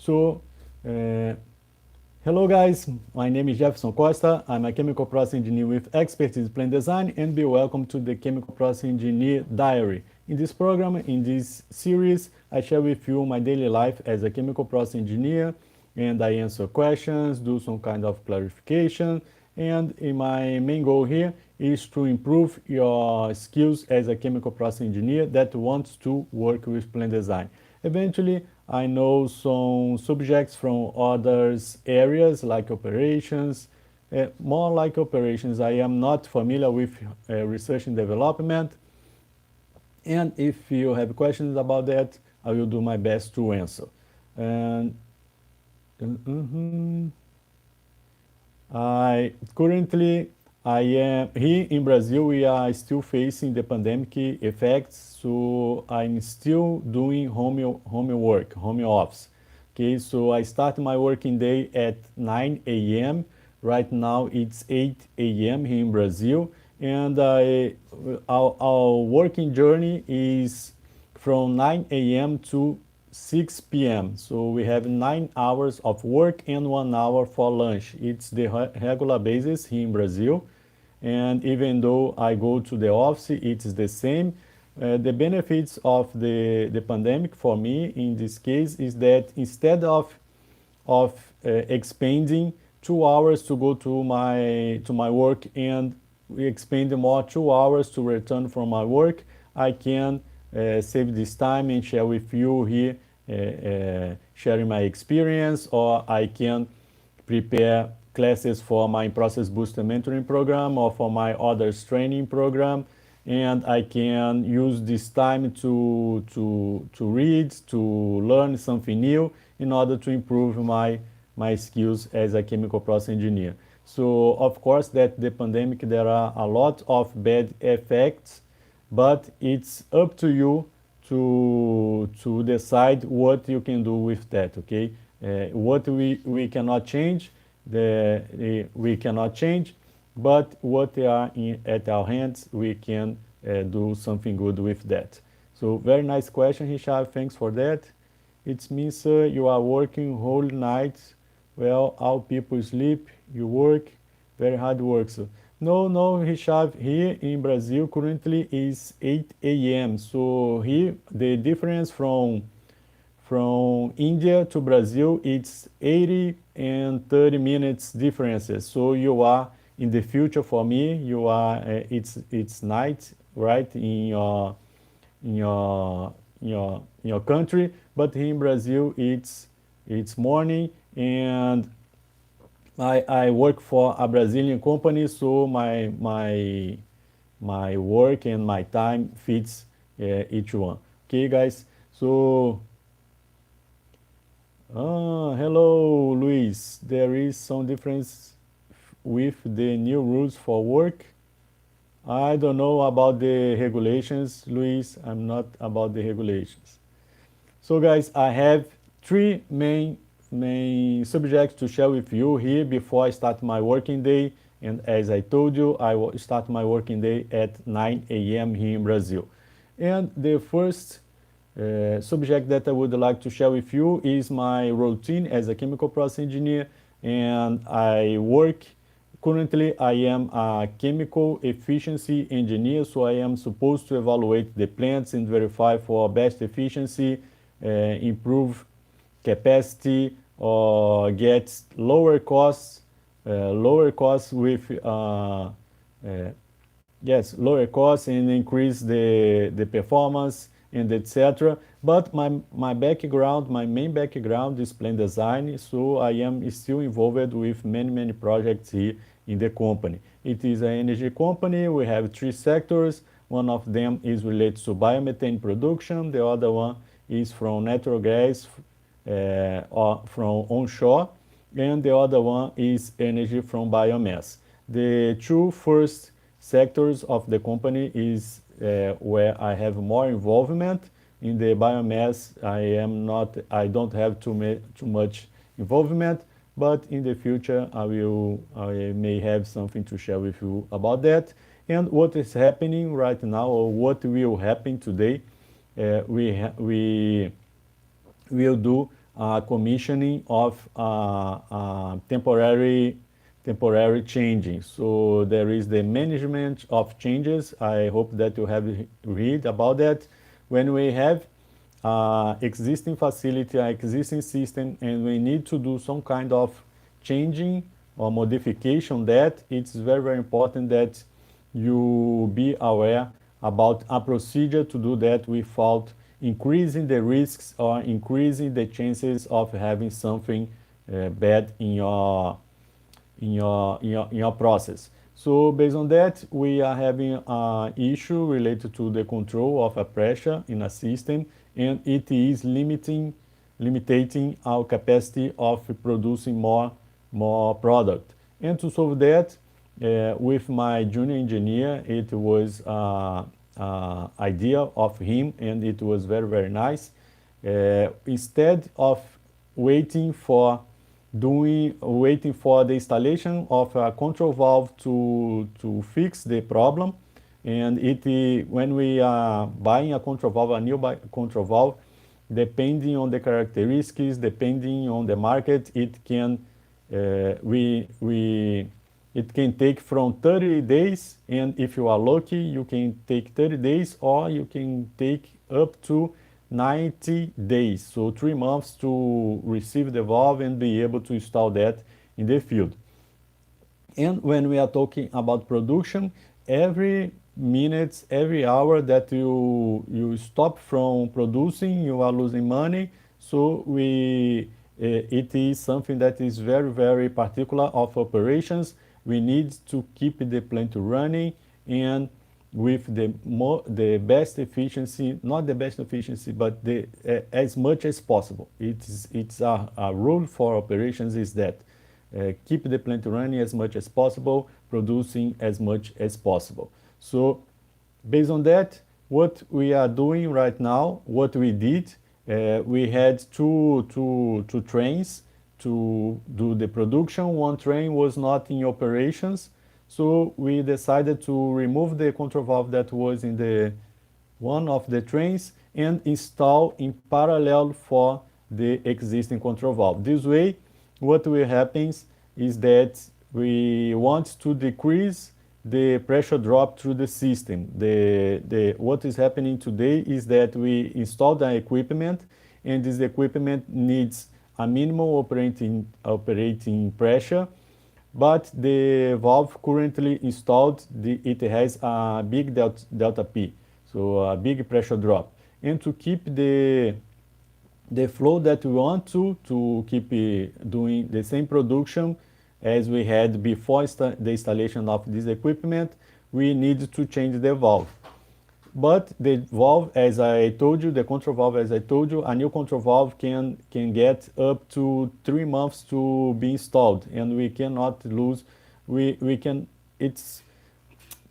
So, hello guys, my name is Jeferson Costa. I'm a chemical process engineer with expertise in plant design, and be welcome to the Chemical Process Engineer Diary. In this program, in this series, I share with you my daily life as a chemical process engineer, and I answer questions, do some kind of clarification, and my main goal here is to improve your skills as a chemical process engineer that wants to work with plant design. Eventually, I know some subjects from other areas like operations, more like operations. I am not familiar with research and development. And if you have questions about that, I will do my best to answer. And mhm, I currently I am here in Brazil. We are still facing the pandemic effects, so I'm still doing home work, home office. Okay, so I start my working day at 9 a.m. Right now it's 8 a.m. here in Brazil, and our working journey is from 9 a.m. to 6 p.m. So we have 9 hours of work and 1 hour for lunch. It's the regular basis here in Brazil. And even though I go to the office, it's the same. The benefits of the pandemic for me in this case is that instead of expending 2 hours to go to my work and we expend more 2 hours to return from my work, I can save this time and share with you here, sharing my experience, or I can prepare classes for my process booster mentoring program or for my others training program, and I can use this time to read, to learn something new in order to improve my skills as a chemical process engineer. So of course that the pandemic, there are a lot of bad effects, but it's up to you to decide what you can do with that. Okay, what we cannot change, we cannot change, but what they are at our hands, we can do something good with that. So very nice question, Richard. Thanks for that. It means you are working whole nights. Well, all people sleep, you work, very hard work. So, no, no, Richard, here in Brazil currently is 8 a.m. So here the difference from India to Brazil, it's 80 and 30 minutes differences. So you are in the future for me. You are it's night, right, in your country, but here in Brazil it's morning, and I work for a Brazilian company, so my work and my time fits each one. Okay, guys. So hello, Luis. There is some difference with the new rules for work. I don't know about the regulations, Luis. I'm not about the regulations. So, guys, I have three main subjects to share with you here before I start my working day. And as I told you, I will start my working day at 9 a.m. here in Brazil. And the first subject that I would like to share with you is my routine as a chemical process engineer. And I work currently, I am a chemical efficiency engineer, so I am supposed to evaluate the plants and verify for best efficiency, improve capacity, or get lower costs with yes, lower costs and increase the performance and etc. But my background, my main background is plant design, so I am still involved with many projects here in the company. It is an energy company. We have three sectors. One of them is related to biomethane production. The other one is from natural gas or from onshore, and the other one is energy from biomass. The two first sectors of the company is where I have more involvement. In the biomass, I don't have too much involvement, but in the future I may have something to share with you about that. And what is happening right now, or what will happen today, we will do commissioning of temporary changing. So there is the management of changes. I hope that you have read about that. When we have existing facility, existing system, and we need to do some kind of changing or modification, that it's very, very important that you be aware about a procedure to do that without increasing the risks or increasing the chances of having something bad in your process. So based on that, we are having an issue related to the control of a pressure in a system, and it is limiting our capacity of producing more product. And to solve that, with my junior engineer, it was idea of him, and it was very, very nice. Instead of waiting for the installation of a control valve to fix the problem, and when we are buying a new control valve, depending on the characteristics, depending on the market, it can take from 30 days, and if you are lucky, you can take 30 days, or you can take up to 90 days, so 3 months to receive the valve and be able to install that in the field. And when we are talking about production, every minute, every hour that you stop from producing, you are losing money. So it is something that is very, very particular of operations. We need to keep the plant running and with the best efficiency, not the best efficiency, but as much as possible. It's a rule for operations is that keep the plant running as much as possible, producing as much as possible. So based on that, what we are doing right now, what we did, we had two trains to do the production. One train was not in operations, so we decided to remove the control valve that was in one of the trains and install in parallel for the existing control valve. This way, what will happen is that we want to decrease the pressure drop through the system. What is happening today is that we installed the equipment, and this equipment needs a minimal operating pressure, but the valve currently installed, it has a big delta P, so a big pressure drop. And to keep the flow that we want to keep doing the same production as we had before the installation of this equipment, we need to change the valve. But the valve, as I told you, the control valve, as I told you, a new control valve can get up to 3 months to be installed, and we cannot lose. It's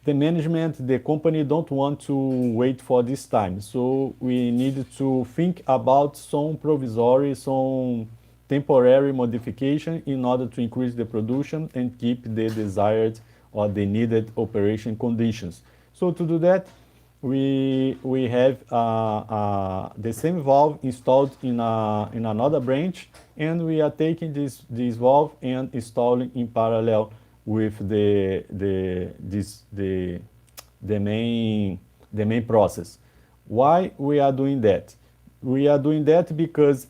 the management, the company don't want to wait for this time, so we need to think about some provisory, some temporary modification in order to increase the production and keep the desired or the needed operation conditions. So to do that, we have the same valve installed in another branch, and we are taking this valve and installing in parallel with the main process. Why we are doing that? We are doing that because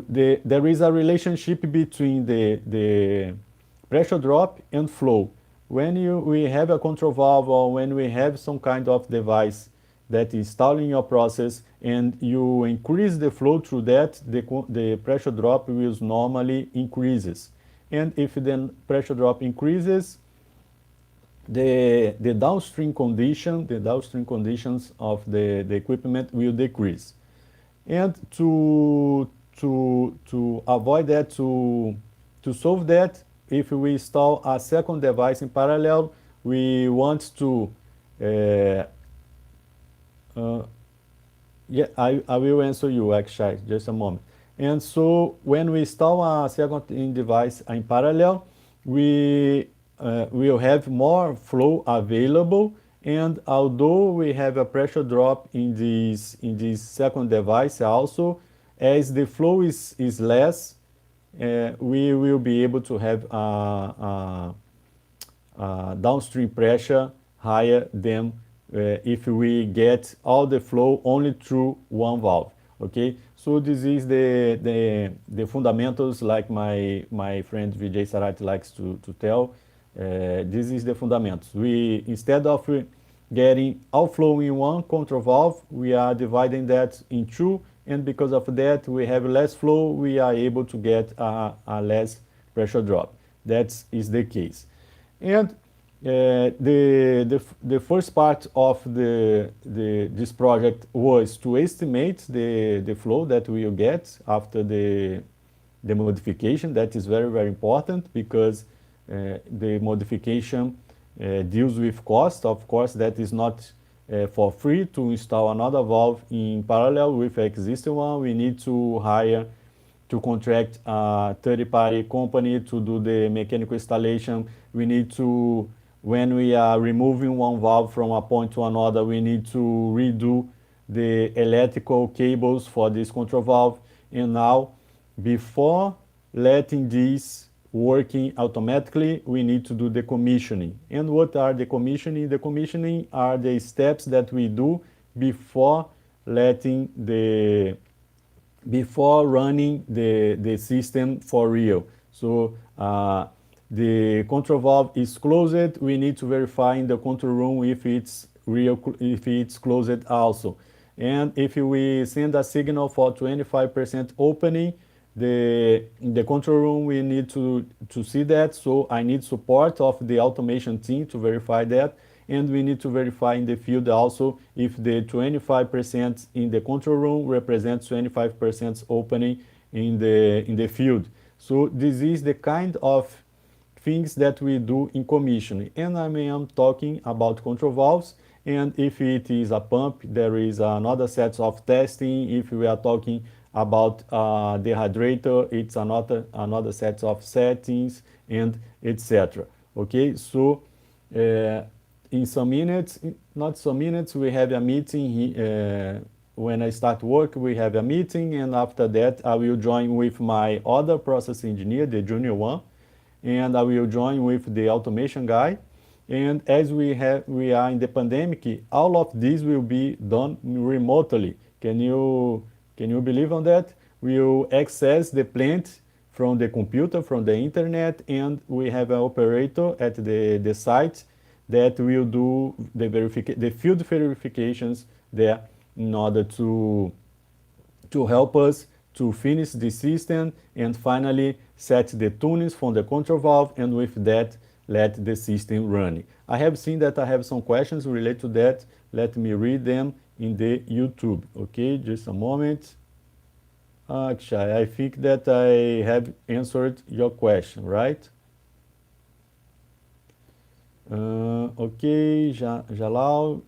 there is a relationship between the pressure drop and flow. When we have a control valve, or when we have some kind of device that is installed in your process and you increase the flow through that, the pressure drop will normally increases. And if the pressure drop increases, the downstream conditions of the equipment will decrease. And to avoid that, to solve that, if we install a second device in parallel, we want to I will answer you, actually, just a moment. And so when we install a second device in parallel, we will have more flow available, And although we have a pressure drop in this second device also, as the flow is less, we will be able to have downstream pressure higher than if we get all the flow only through one valve. Okay, so this is the fundamentals, like my friend Vijay Sarati likes to tell. This is the fundamentals. We, instead of getting outflow in one control valve, we are dividing that in two, and because of that we have less flow, we are able to get a less pressure drop. That is the case. And the first part of this project was to estimate the flow that we will get after the modification. That is very, very important, because the modification deals with cost. Of course, that is not for free to install another valve in parallel with the existing one. We need to hire, to contract a third-party company to do the mechanical installation. We need to, when we are removing one valve from a point to another, we need to redo the electrical cables for this control valve. And now, before letting this working automatically, we need to do the commissioning. And what are the commissioning? The commissioning are the steps that we do before letting before running the system for real. So the control valve is closed. We need to verify in the control room if it's real, if it's closed also. And if we send a signal for 25% opening, in the control room, we need to see that. So I need support of the automation team to verify that. And we need to verify in the field also if the 25% in the control room represents 25% opening in the field. So this is the kind of things that we do in commissioning. And I am talking about control valves. And if it is a pump, there is another set of testing. If we are talking about the hydrator, it's another set of settings, and etc. Okay, so in some minutes, not some minutes, we have a meeting. When I start work, we have a meeting, and after that I will join with my other process engineer, the junior one, and I will join with the automation guy. And as we are in the pandemic, all of this will be done remotely. Can you believe on that? We will access the plant from the computer, from the internet, and we have an operator at the site that will do the field verifications there in order to help us to finish the system and finally set the tunings from the control valve, and with that let the system running. I have seen that I have some questions related to that. Let me read them in the YouTube. Okay, just a moment. Actually, I think that I have answered your question, right? Okay, Jalal,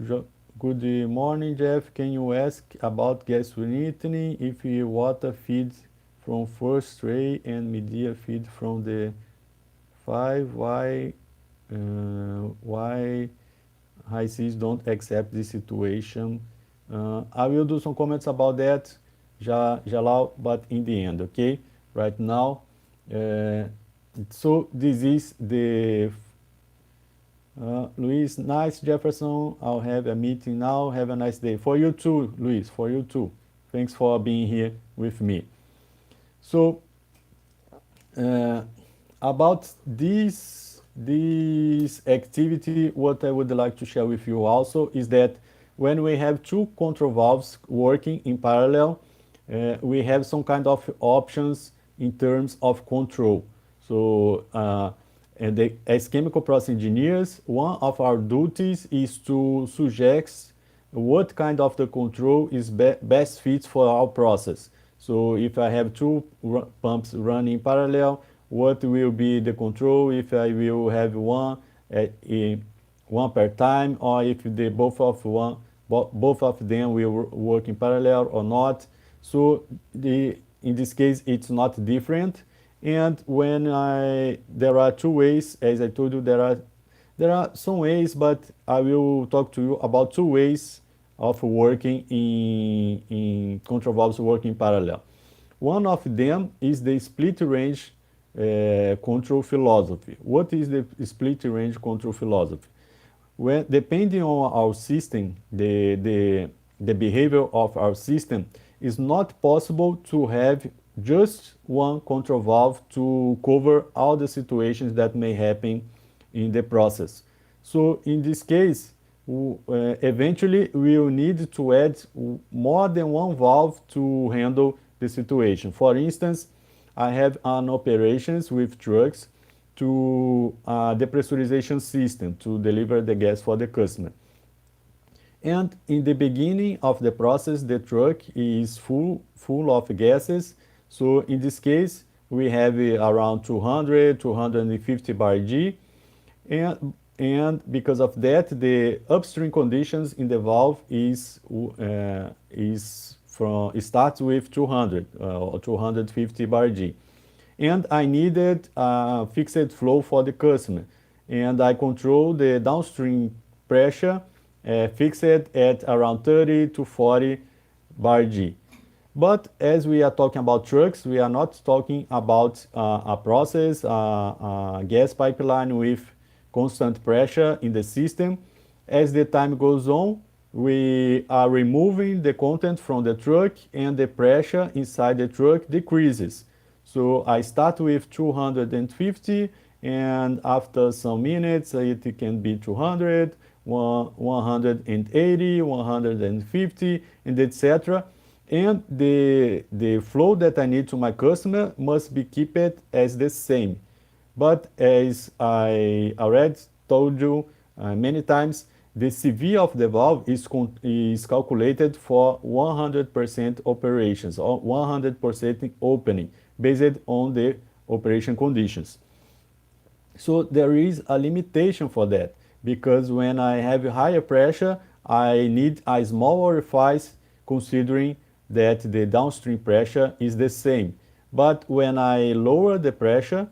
good morning, Jeff. Can you ask about gas unity if water feeds from first tray and media feed from the 5? Why high seas don't accept this situation? I will do some comments about that, Jalal, but in the end, okay? Right now, so this is the Luis, nice, Jefferson. I'll have a meeting now. Have a nice day. For you too, Luis, for you too. Thanks for being here with me. So, about this activity, what I would like to share with you also is that when we have two control valves working in parallel, we have some kind of options in terms of control. So, and as chemical process engineers, one of our duties is to suggest what kind of the control is best fits for our process. So if I have two pumps running in parallel, what will be the control if I will have one per time, or if both of them will work in parallel or not. So in this case, it's not different. And when there are two ways, as I told you, there There are some ways, but I will talk to you about two ways of working in control valves working parallel. One of them is the split range control philosophy. What is the split range control philosophy? When, depending on our system, the behavior of our system, is not possible to have just one control valve to cover all the situations that may happen in the process. So in this case, eventually we will need to add more than one valve to handle the situation. For instance, I have an operations with trucks to the pressurization system to deliver the gas for the customer. And in the beginning of the process, the truck is full of gases. So in this case, we have around 200, 250 bar G. And because of that, the upstream conditions in the valve starts with 200 or 250 bar G. And I needed a fixed flow for the customer. And I control the downstream pressure fixed at around 30 to 40 bar G. But as we are talking about trucks, we are not talking about a process, a gas pipeline with constant pressure in the system. As the time goes on, we are removing the content from the truck and the pressure inside the truck decreases. So I start with 250 and after some minutes it can be 200, 180, 150 and etc. And the flow that I need to my customer must be kept as the same. But as I already told you many times, the CV of the valve is calculated for 100% operations or 100% opening based on the operation conditions. So there is a limitation for that because when I have higher pressure, I need a small orifice considering that the downstream pressure is the same. But when I lower the pressure,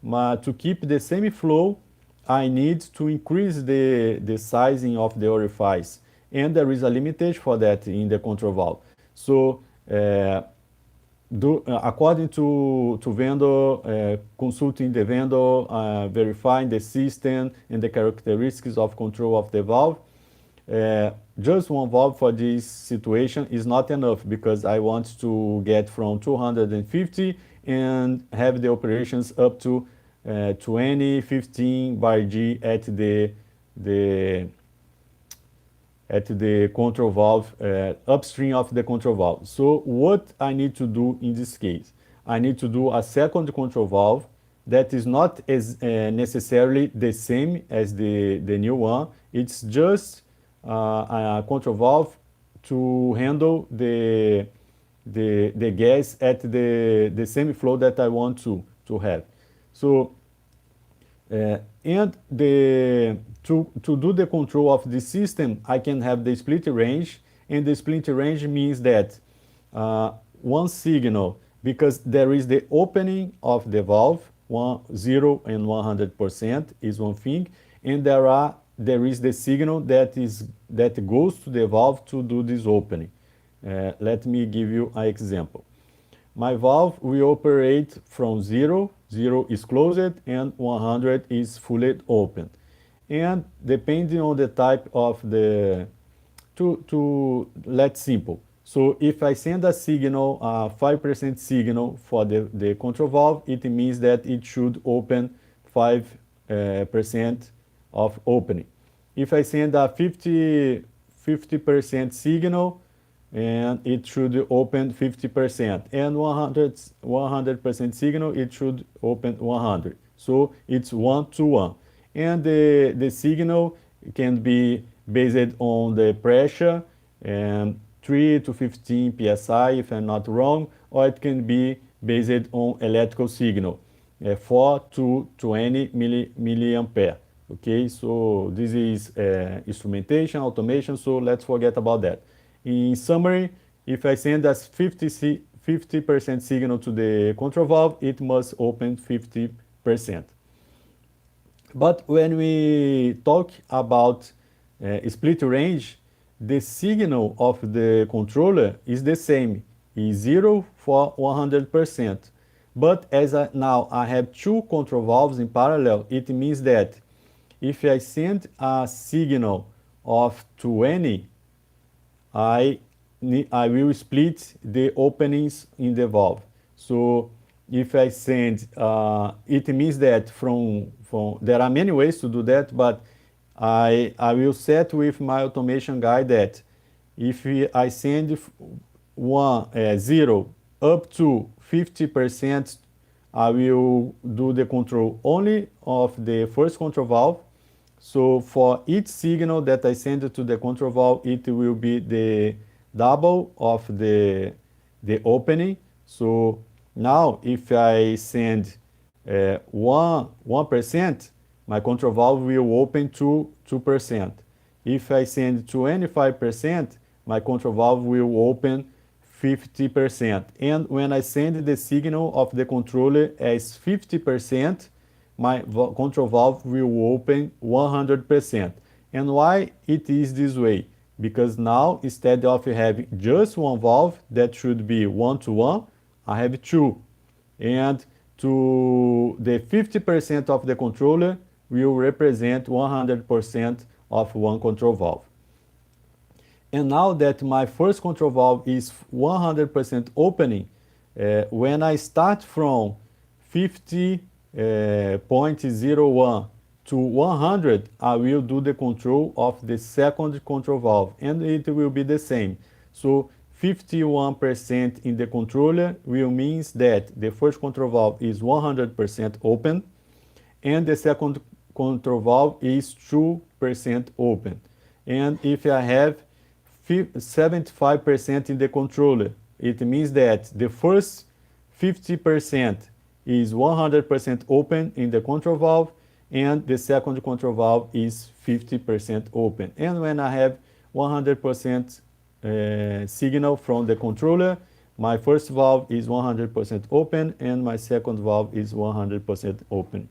to keep the same flow, I need to increase the sizing of the orifice. And there is a limitation for that in the control valve. So according to vendor, consulting the vendor, verifying the system and the characteristics of control of the valve, just one valve for this situation is not enough because I want to get from 250 and have the operations up to 20, 15 bar G at the control valve, upstream of the control valve. So what I need to do in this case? I need to do a second control valve that is not as necessarily the same as the new one. It's just a control valve to handle the gas at the same flow that I want to have. So and to do the control of the system, I can have the split range, and the split range means that one signal, because there is the opening of the valve, 0 and 100% is one thing, and there is the signal that goes to the valve to do this opening. Let me give you an example. My valve will operate from 0 is closed, and 100 is fully open. And depending on the type of let's simple. So if I send a signal, a 5% signal for the control valve, it means that it should open 5% of opening. If I send a 50% signal, and it should open 50%, and 100% signal, it should open 100. So it's 1 to 1. And the signal can be based on the pressure, and 3 to 15 psi, if I'm not wrong, or it can be based on electrical signal, 4 to 20 milliampere. Okay, so this is instrumentation, automation, so let's forget about that. In summary, if I send a 50% signal to the control valve, it must open 50%. But when we talk about split range, the signal of the controller is the same, is 0 for 100%. But now I have two control valves in parallel, it means that if I send a signal of 20, I I will split the openings in the valve. So if I send, it means that from there are many ways to do that, but I will set with my automation guide that if I send 0 up to 50%, I will do the control only of the first control valve. So for each signal that I send to the control valve, it will be the double of the opening. So now if I send 1%, my control valve will open to 2%. If I send 25%, my control valve will open 50%. And when I send the signal of the controller as 50%, my control valve will open 100%. And why it is this way? Because now instead of having just one valve that should be 1-to-1, I have two. And to the 50% of the controller will represent 100% of one control valve. And now that my first control valve is 100% opening, when I start from 50.01 to 100, I will do the control of the second control valve, and it will be the same. So 51% in the controller will means that the first control valve is 100% open, and the second control valve is 2% open. And if I have 75% in the controller, it means that the first 50% is 100% open in the control valve, and the second control valve is 50% open. And when I have 100% signal from the controller, my first valve is 100% open and my second valve is 100% open.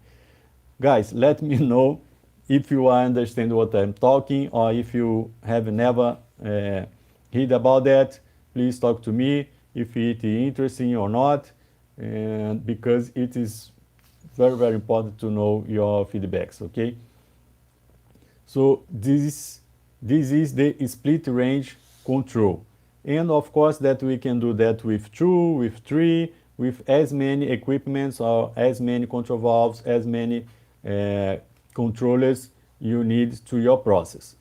Guys, let me know if you understand what I'm talking, or if you have never heard about that. Please talk to me if it is interesting or not, and because it is very, very important to know your feedbacks, okay? So this is the split range control. And of course that we can do that with 2, with 3, with as many equipments or as many control valves, as many controllers you need to your process.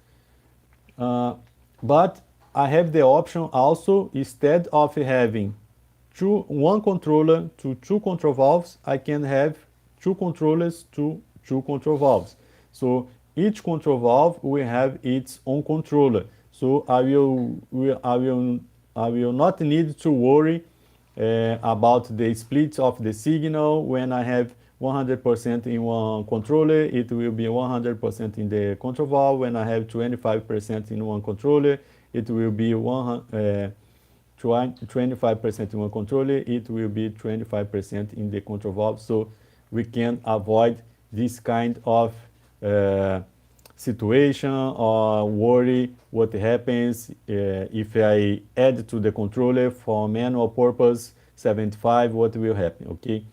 But I have the option also, instead of having one controller to 2 control valves, I can have 2 controllers to 2 control valves. So each control valve will have its own controller. So I will not need to worry about the split of the signal. When I have 100% in one controller, it will be 100% in the control valve. When I have 25% in one controller, it will be 25% in one controller, it will be 25% in the control valve. So we can avoid this kind of situation or worry what happens if I add to the controller for manual purpose 75, what will happen, okay?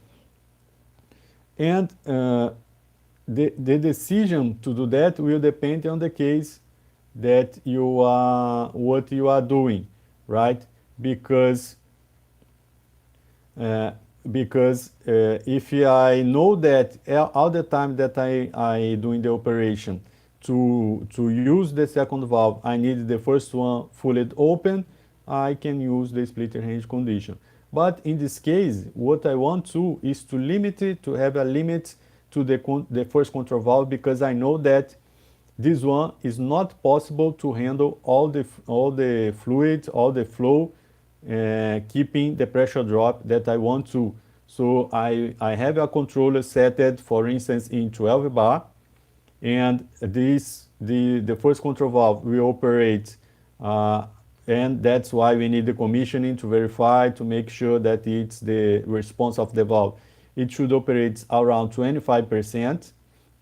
And the decision to do that will depend on the case that what you are doing, right? Because if I know that all the time that I doing the operation to use the second valve, I need the first one fully open, I can use the split range condition. But in this case, what I want to is to limit it, to have a limit to the first control valve, because I know that this one is not possible to handle all the fluid, all the flow, keeping the pressure drop that I want to. So I have a controller set, for instance, in 12 bar, and the first control valve will operate, and that's why we need the commissioning to verify, to make sure that it's the response of the valve. It should operate around 25%,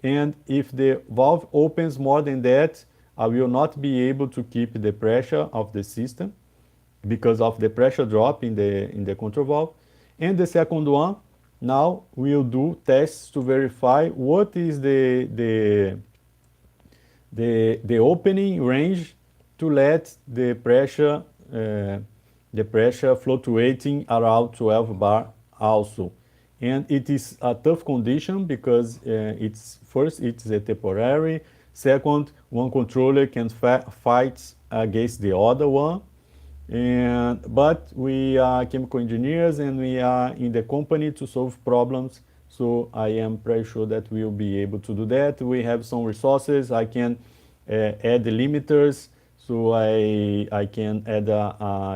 and if the valve opens more than that, I will not be able to keep the pressure of the system because of the pressure drop in the control valve. And the second one, now we'll do tests to verify what is the opening range to let the pressure fluctuating around 12 bar also. And it is a tough condition because it's first it's a temporary, second one controller can fight against the other one, but we are chemical engineers and we are in the company to solve problems. So I am pretty sure that we'll be able to do that. We have some resources. I can add the limiters. So I can add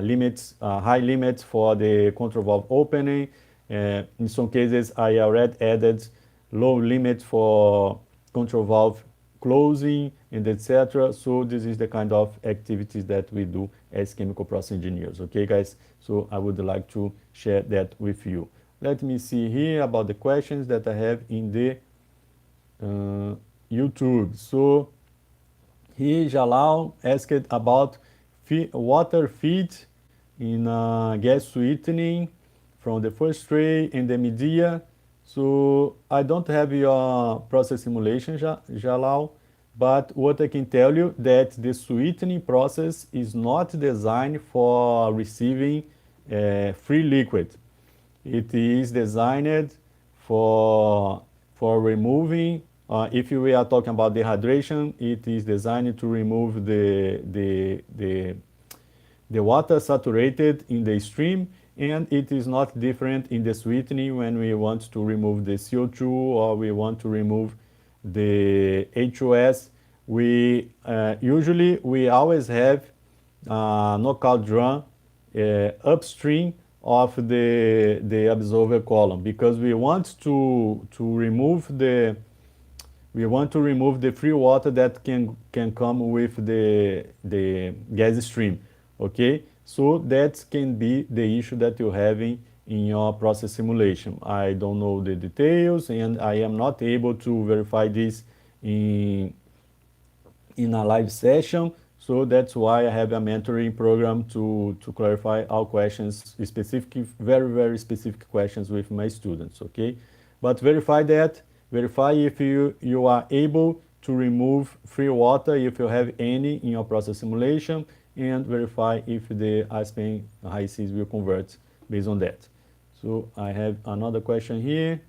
limits, high limits for the control valve opening. In some cases, I already added low limits for control valve closing and etc. So this is the kind of activities that we do as chemical process engineers. Okay, guys? So I would like to share that with you. Let me see here about the questions that I have in the YouTube. So here Jalal asked about water feed in gas sweetening from the first tray and the media. So I don't have your process simulation, Jalal, but what I can tell you that the sweetening process is not designed for receiving free liquid. It is designed for removing. If we are talking about dehydration, it is designed to remove the water saturated in the stream, and it is not different in the sweetening when we want to remove the CO2 or we want to remove the H2S. We usually we always have knockout drum upstream of the absorber column because we want to remove the free water that can come with the gas stream. Okay, so that can be the issue that you're having in your process simulation. I don't know the details and I am not able to verify this in a live session, so that's why I have a mentoring program to clarify all questions, specific, very specific questions with my students. Okay, but verify if you are able to remove free water if you have any in your process simulation, and verify if the Aspen high Cs will convert based on that. So I have another question here.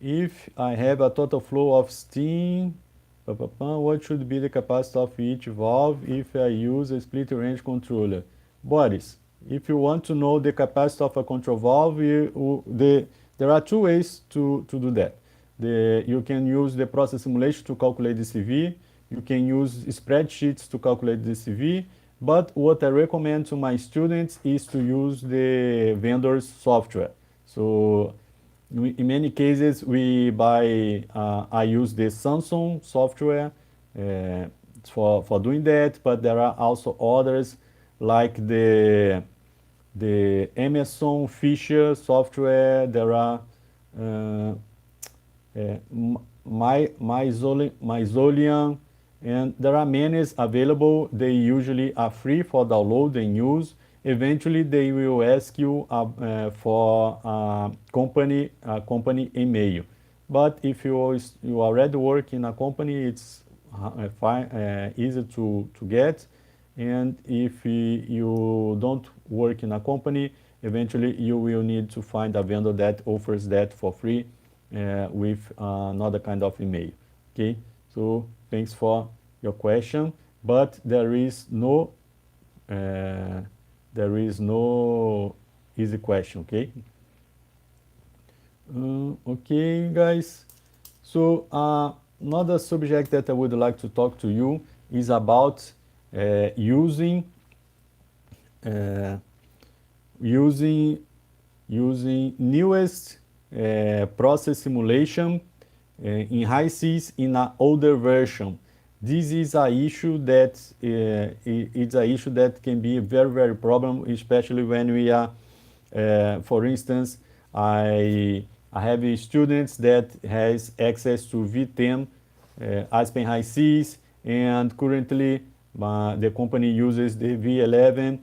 If I have a total flow of steam, what should be the capacity of each valve if I use a split range controller? Boris, if you want to know the capacity of a control valve, there are two ways to do that. You can use the process simulation to calculate the CV. You can use spreadsheets to calculate the CV. But what I recommend to my students is to use the vendor's software. So in many cases, I use the Samsung software for doing that, but there are also others like the Emerson Fisher software. There are Myzolian, and there are many available. They usually are free for download and use. Eventually, they will ask you for a company email. But if you already work in a company, it's easy to get. And if you don't work in a company, eventually you will need to find a vendor that offers that for free with another kind of email. Okay, so thanks for your question, but there is no easy question. Okay. Okay, guys. So another subject that I would like to talk to you is about using newest process simulation in high Cs in an older version. This is an issue that can be a very problem, especially when we are, for instance, I I have students that has access to V10 Aspen High Seas, and currently the company uses the V11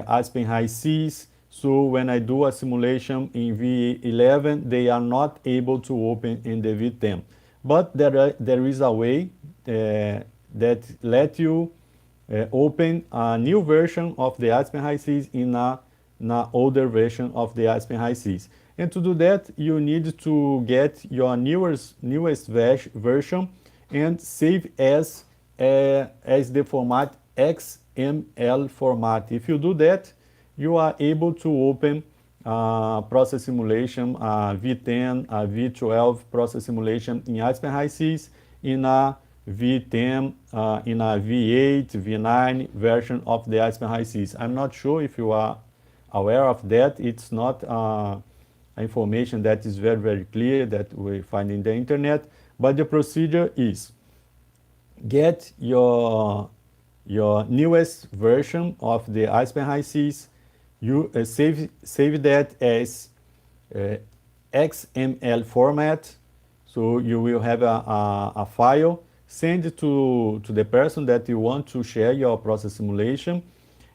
Aspen High Seas. So when I do a simulation in V11, they are not able to open in the V10. But there is a way that let you open a new version of the Aspen High Seas in a older version of the Aspen High Seas. And to do that, you need to get your newest version and save as the format XML format. If you do that, you are able to open process simulation, V10, V12 process simulation in Aspen High Seas, in a V10, in a V8, V9 version of the Aspen High Seas. I'm not sure if you are aware of that. It's not information that is very, very clear that we find in the internet, but the procedure is get your newest version of the Aspen High Seas. You save that as XML format. So you will have a file, send it to the person that you want to share your process simulation.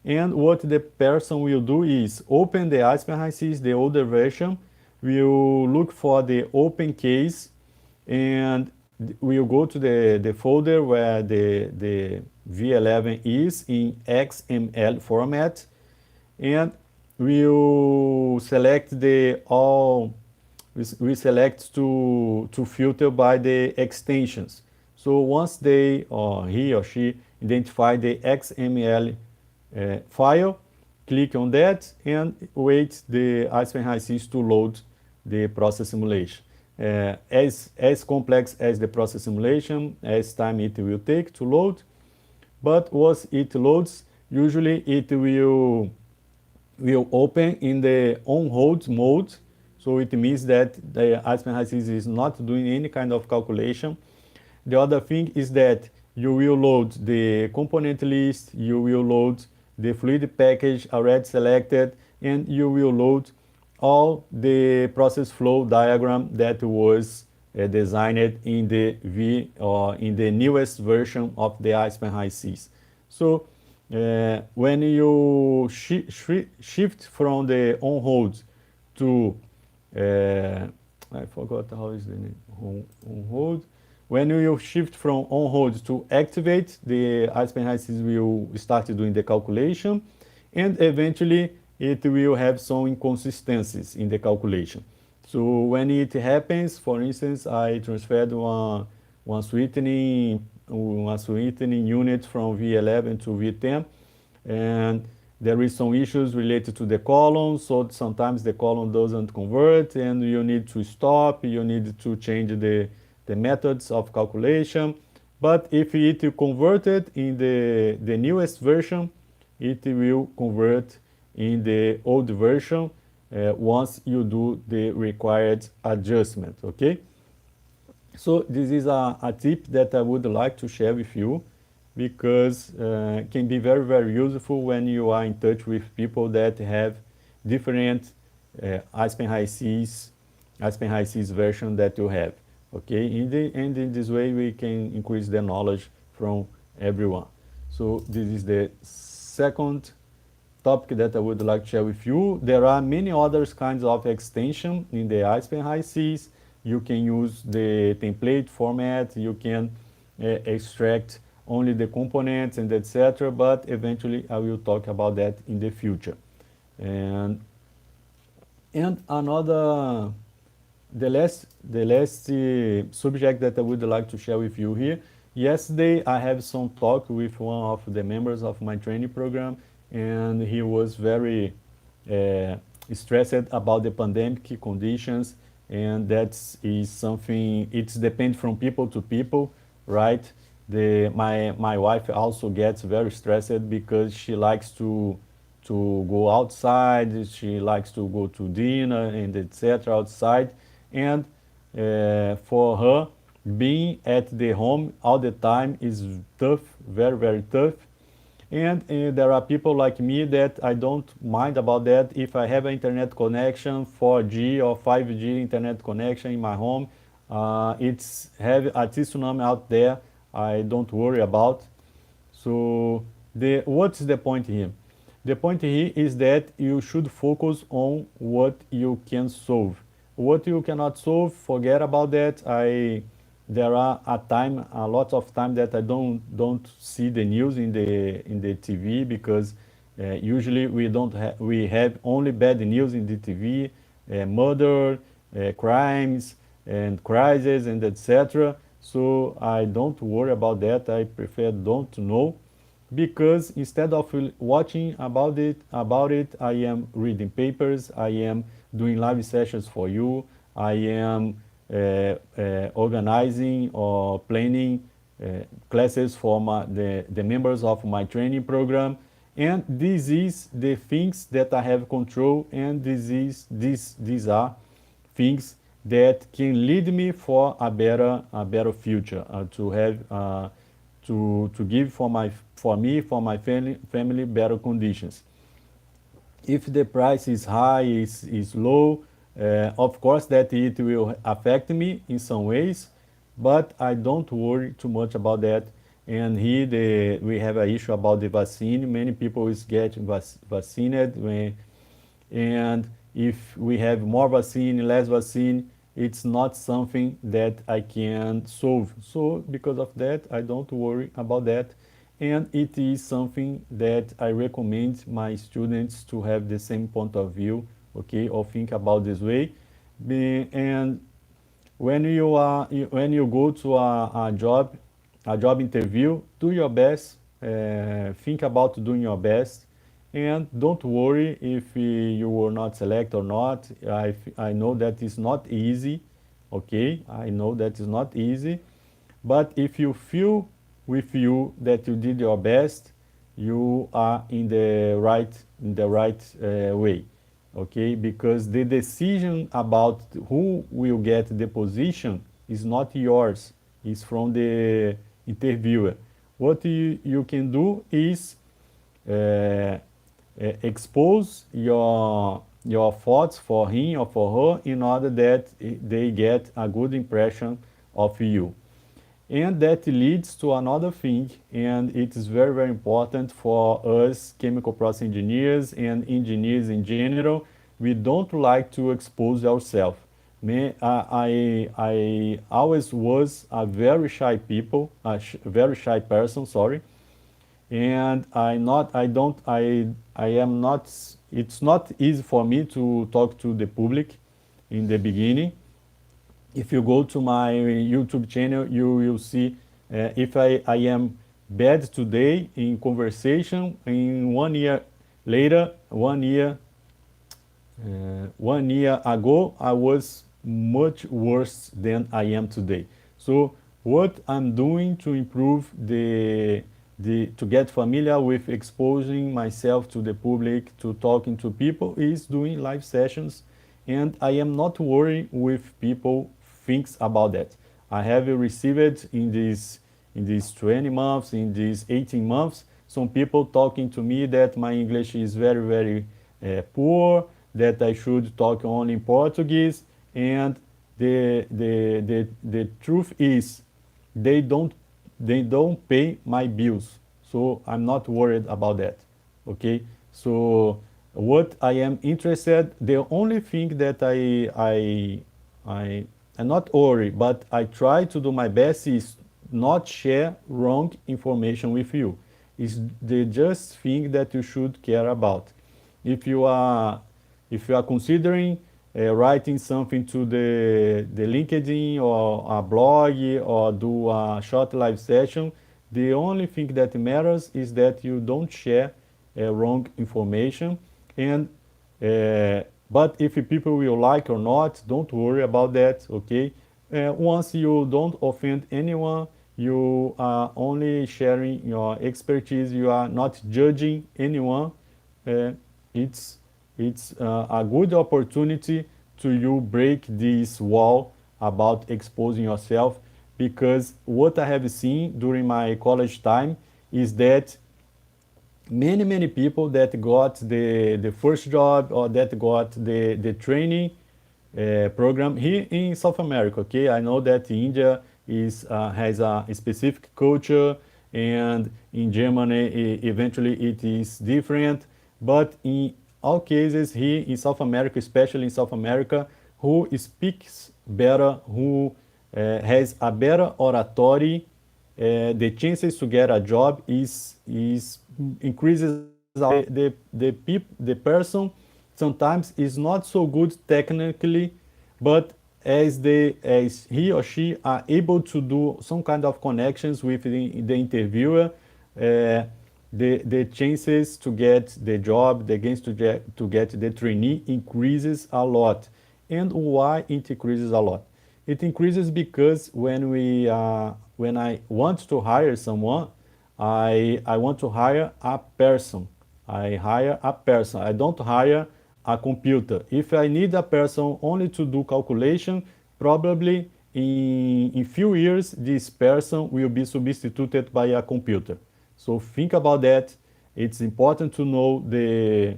And what the person will do is open the Aspen High Seas, the older version, will look for the open case, and we'll go to the folder where the V11 is in XML format, and we'll select we select to filter by the extensions. So once they, or he or she, identify the XML file, click on that and wait the Aspen High Seas to load the process simulation. As complex as the process simulation, as time it will take to load, but once it loads, usually it will open in the on-hold mode. So it means that the Aspen High Seas is not doing any kind of calculation. The other thing is that you will load the component list, you will load the fluid package already selected, and you will load all the process flow diagram that was designed in the in the newest version of the Aspen High Seas. So when you shift from the on hold to I forgot how is the name, on hold. When you shift from on hold to activate, the Aspen High Seas will start doing the calculation, and eventually it will have some inconsistencies in the calculation. So when it happens, for instance, I transferred one sweetening unit from V11 to V10, and there is some issues related to the column, so sometimes the column doesn't convert and you need to stop, you need to change the methods of calculation. But if it converted in the newest version, it will convert in the old version once you do the required adjustment, okay? So this is a tip that I would like to share with you, because it can be very, very useful when you are in touch with people that have different Aspen High Seas version that you have. Okay, and in this way we can increase the knowledge from everyone. So this is the second topic that I would like to share with you. There are many other kinds of extension in the Aspen High Seas. You can use the template format, you can extract only the components and etc. But eventually I will talk about that in the future. And another, the last subject that I would like to share with you here. Yesterday I have some talk with one of the members of my training program, and he was very stressed about the pandemic conditions, and that is something, it's depends from people to people, right? My wife also gets very stressed because she likes to go outside, she likes to go to dinner and etc. outside, and for her, being at the home all the time is tough, very, very tough. And there are people like me that I don't mind about that. If I have an internet connection, 4G or 5G internet connection in my home, it's have a tsunami out there. I don't worry about. So what's the point here? The point here is that you should focus on what you can solve. What you cannot solve, forget about that. There are a lot of time that I don't see the news in the TV because usually we have only bad news in the TV, murder, crimes, and crises, and etc. So I don't worry about that. I prefer don't know because instead of watching about it, I am reading papers, I am doing live sessions for you, I am organizing or planning classes for the members of my training program. And this is the things that I have control, and these are things that can lead me for a better future, to have to give for my family better conditions. If the price is high, is low, of course that it will affect me in some ways, but I don't worry too much about that. And here we have an issue about the vaccine. Many people is getting vaccinated, and if we have more vaccine, less vaccine, it's not something that I can solve. So because of that, I don't worry about that. And it is something that I recommend my students to have the same point of view, okay, or think about this way. And when you go to a job interview, do your best, think about doing your best, and don't worry if you were not selected or not. I know that is not easy, okay, I know that is not easy, but if you feel with you that you did your best, you are in the right way, okay? Because the decision about who will get the position is not yours; it's from the interviewer. What you can do is uh, expose your thoughts for him or for her in order that they get a good impression of you. And that leads to another thing, and it is very, very important for us chemical process engineers and engineers in general. We don't like to expose ourselves. I always was a very shy people, very shy person, sorry. And I am not, it's not easy for me to talk to the public in the beginning. If you go to my YouTube channel, you will see if I am bad today in conversation, in 1 year later, 1 year ago, I was much worse than I am today. So what I'm doing to improve to get familiar with exposing myself to the public, to talking to people, is doing live sessions, and I am not worried with people thinks about that. I have received in these 20 months, in these 18 months, some people talking to me that my English is very, very poor, that I should talk only in Portuguese, and the truth is they don't they don't pay my bills, so I'm not worried about that, okay? So what I am interested, the only thing that I am not worried, but I try to do my best is not share wrong information with you. Is the just thing that you should care about. If you are considering writing something to the LinkedIn or a blog or do a short live session, the only thing that matters is that you don't share wrong information. And but if people will like or not, don't worry about that, okay? Once you don't offend anyone, you are only sharing your expertise, you are not judging anyone. uh, it's a good opportunity to you break this wall about exposing yourself, because what I have seen during my college time is that many people that got the first job or that got the training program here in South America. Okay, I know that India is has a specific culture, and in Germany eventually it is different. But in all cases here in South America, especially in South America, who speaks better, who has a better oratory, the chances to get a job is increases a lot. The person sometimes is not so good technically, but as he or she are able to do some kind of connections with the interviewer, the chances to get the job, the gains to get the trainee increases a lot. And why it increases a lot? It increases because when I want to hire someone, I want to hire a person. I hire a person. I don't hire a computer. If I need a person only to do calculation, probably in few years this person will be substituted by a computer. So think about that. It's important to know the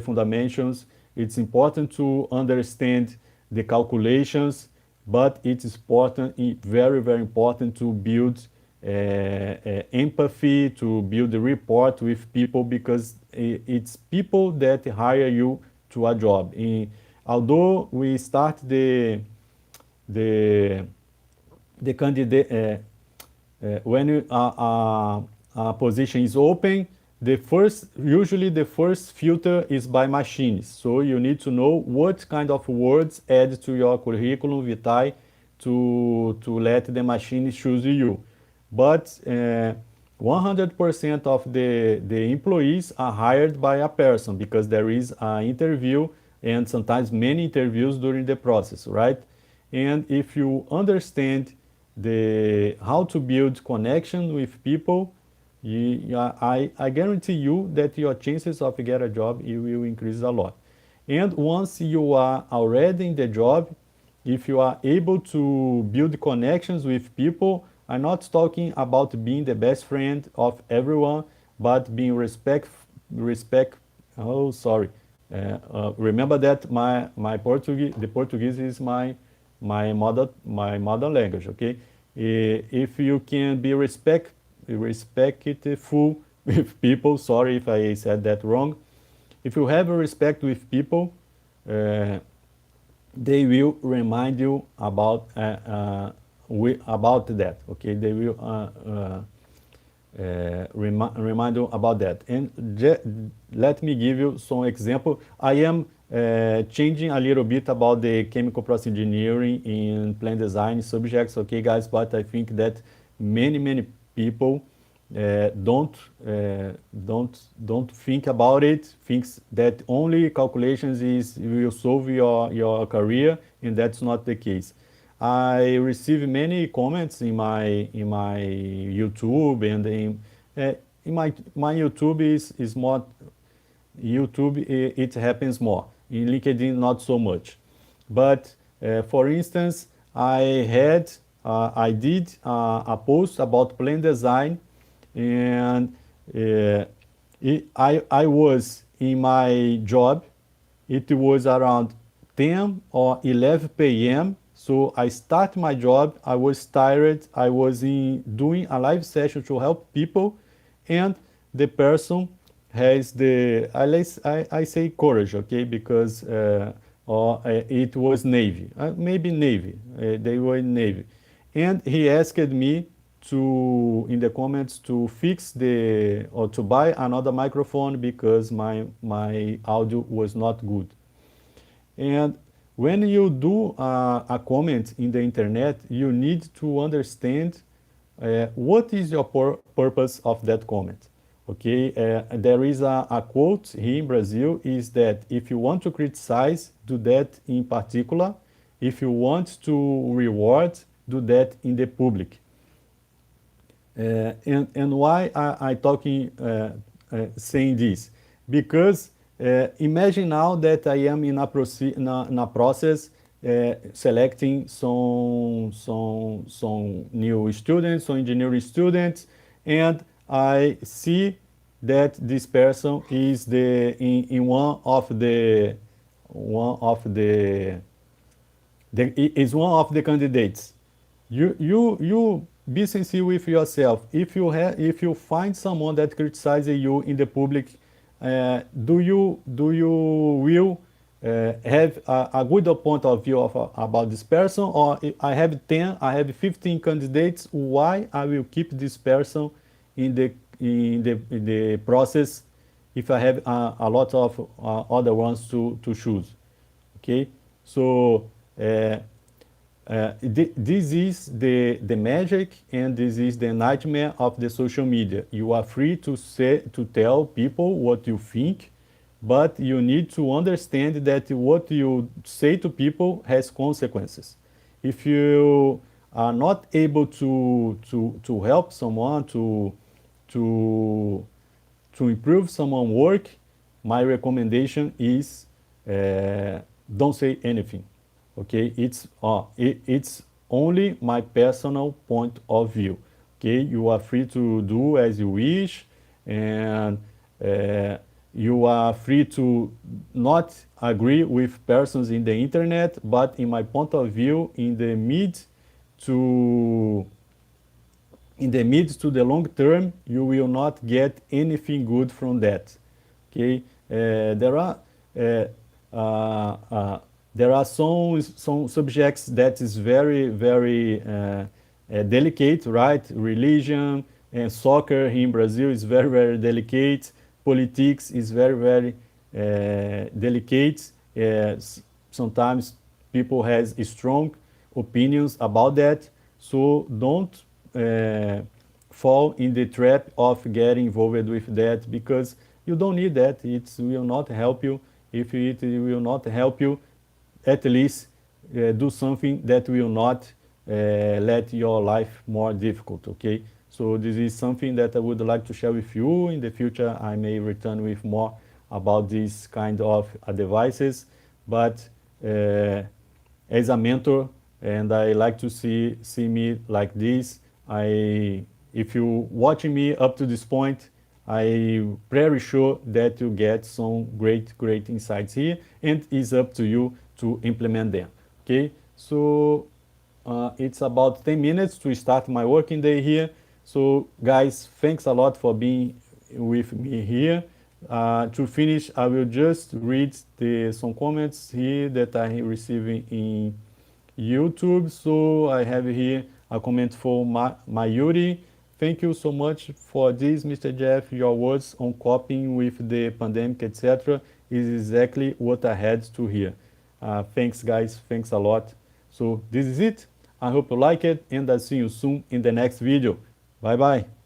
fundamentals. It's important to understand the calculations, but it's important, very important to build empathy, to build a rapport with people, because it's people that hire you to a job. Although we start the candidate when a position is open, usually the first filter is by machines. So you need to know what kind of words add to your curriculum vitae to let the machine choose you. But 100% of the employees are hired by a person, because there is an interview and sometimes many interviews during the process, right? And if you understand how to build connection with people, I guarantee you that your chances of get a job will increase a lot. And once you are already in the job, if you are able to build connections with people, I'm not talking about being the best friend of everyone, but being respect. Oh, sorry. Remember that the Portuguese is my mother language. Okay, if you can be respectful with people. Sorry if I said that wrong. If you have a respect with people, they will remind you about that. Okay, they will remind you about that. And let me give you some example. I am changing a little bit about the chemical process engineering in plan design subjects. Okay, guys, but I think that many people don't think about it. Thinks that only calculations will solve your career, and that's not the case. I receive many comments in my YouTube, and in my YouTube is more YouTube. It happens more in LinkedIn, not so much. But for instance, I did a post about plan design, and I was in my job. It was around 10 or 11 p.m. So I start my job. I was tired. I was doing a live session to help people, and the person has I say courage, okay, because it was Navy, maybe Navy. They were in Navy, and he asked me in the comments to fix or to buy another microphone because my audio was not good. And when you do a comment in the internet, you need to understand what is your purpose of that comment. Okay, there is a quote here in Brazil, is that if you want to criticize, do that in particular. If you want to reward, do that in the public. And why I talking saying this? Because imagine now that I am in a process selecting some new students, some engineering students, and I see that this person is in is one of the candidates. You be sincere with yourself. If you find someone that criticizes you in the public, do you will have a good point of view about this person, or I have 10, I have 15 candidates, why I will keep this person in the process if I have a lot of other ones to choose. Okay, so this is the magic, and this is the nightmare of the social media. You are free to tell people what you think, but you need to understand that what you say to people has consequences. If you are not able to help someone to to improve someone's work, my recommendation is don't say anything. Okay, it's only my personal point of view. Okay, you are free to do as you wish, and you are free to not agree with persons in the internet, but in my point of view, to in the mid to the long term, you will not get anything good from that. Okay, uh, uh, uh, there are some subjects that is very delicate, right? Religion and soccer in Brazil is very delicate. Politics is very delicate. Sometimes people has strong opinions about that, so don't uh, fall in the trap of getting involved with that, because you don't need that. It will not help you. If it will not help you, at least do something that will not let your life more difficult. Okay, so this is something that I would like to share with you. In the future I may return with more about these kind of devices, but as a mentor, and I like to see me like this. If you watching me up to this point, I'm pretty sure that you get some great insights here, and it's up to you to implement them. Okay, so it's about 10 minutes to start my working day here. So guys, thanks a lot for being with me here. To finish, I will just read some comments here that I receiving in YouTube. So I have here a comment for Mayuri. Thank you so much for this, Mr. Jeff. Your words on coping with the pandemic, etc., is exactly what I had to hear. Thanks, guys. Thanks a lot. So this is it. I hope you like it, and I'll see you soon in the next video. Bye bye.